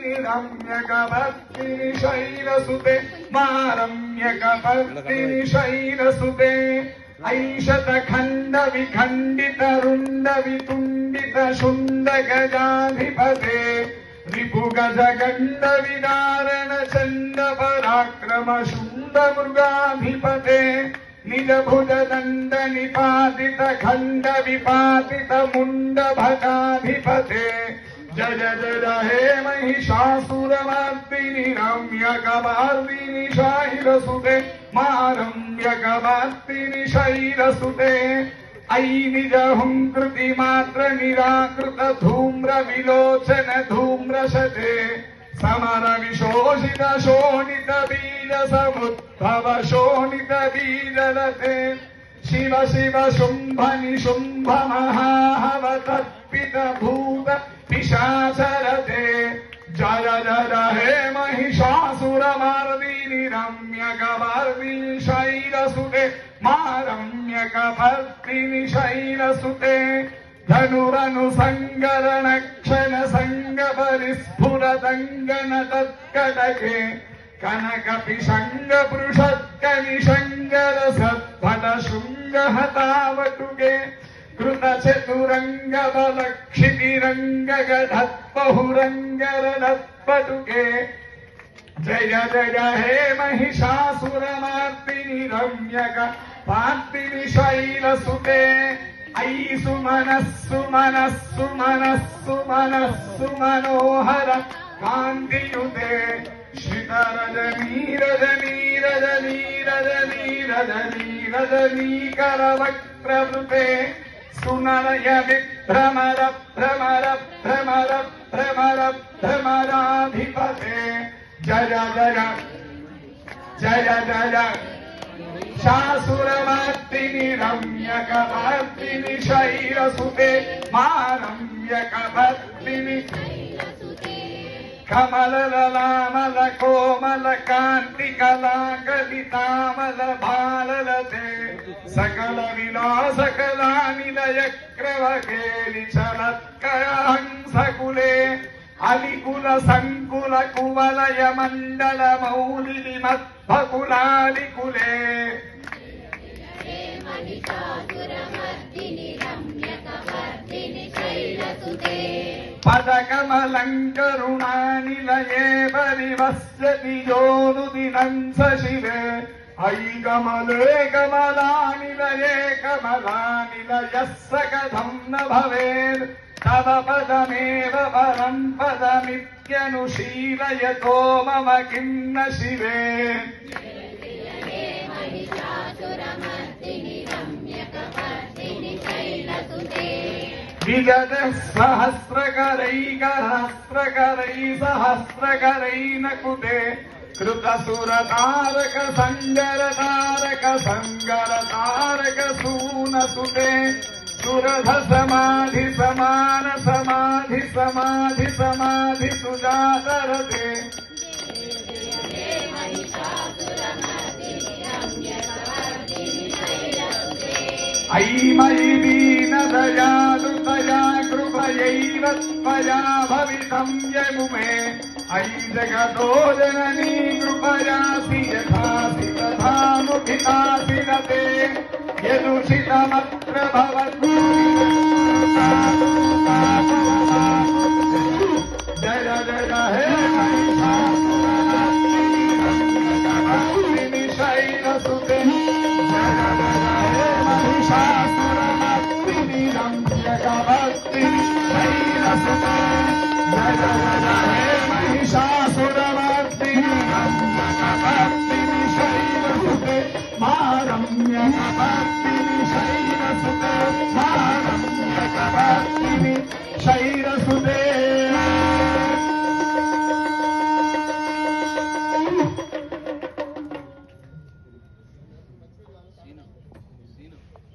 रमयकपर्दिनि रम्यकपर्दिनि शैलसुते मा रम्यकपर्दिनि शैलसुते ऐशतखण्ड विखण्डित रुण्ड वितुण्डित शुण्ड गजाधिपते रिपुगज गण्ड विदारण चण्ड पराक्रम शुण्ड मृगाधिपते निज भुज दण्ड निपातित खण्ड विपातित मुण्ड भटाधिपते जय जय हे महिषासुरमर्दिनि रम्यकपर्दिनि शैलसुते मा रम्यकपर्दिनि शैलसुते ऐ निज हुंकृति मात्र निराकृत धूम्र विलोचन धूम्रशते समर विशोषित शोणित बीज समुद्भव शोणित बीजलते शिव शिव शुंभ निशुंभ महाहव तत्पित भूत पिशाचरते जय जय हे महिषासुरमर्दिनि रम्यकपर्दिनि शैलसुते मा रम्यकपर्दिनि शैलसुते धनुरनु संगरण क्षण संग परिस्फुरदंगन तत्कटके कनक पिशंग पृषत्क निशंगर सत्फट शृंग हतावटुके कृत चतुरंग बल क्षितिरंग गढ़त्पहुरंगरत्पटुके जय जय हे महिषासुरमर्दिनि रम्यकपर्दिनि शैलसुते ऐ सुमनस्सु मनस्सु मनस्सु मनस्सु मनोहर कान्तियुते श्रितरजनी रजनी रजनी रजनी रजनी रजनी करवक्त्रवृते सुनरय विभ्रमर भ्रमर भ्रमर भ्रमर भ्रमराधिपते जय जय जय जय शासुरमर्दिनि रम्यकपर्दिनि शैलसुते मा रम्यकपर्दिनि कमलललामल कोमल कान्ति कलागलितामल भाललते सकल विलास कलानिलय क्रवकेलि चलत्करहंसकुले अलिकुल संकुल कुवलय मंडल मौलिनि मध्वकुलालिकुले पदकमलङ्करुणानिलये परिवस्यति योनुदिनं स शिवे ऐ कमले कमलानिलये कमलानिलयः स कथं न भवेत् तव पदमेव परं पदमित्यनुशीलयतो मम किं न शिवे विगतः सहस्रकरैः सहस्रकरैर्नकुते कृतसुरतारक सङ्गरतारक सङ्गरतारक सूनसुते सुरध समाधि समान समाधि समाधि समाधि सुजातरते ऐ मयि दीनदयालुतया कृपयैव त्वया भवितं यमुमे ऐ जगतो जननी कृपयासि यथासि तथा मुखितासि न ते यदुषितमत्र भवतु जय जय हे महिषासुरमर्दिनि शैलसुते जय जय हे महिषासुरमर्दिनि रम्यकपर्दिनि शैलसुते जय जय हे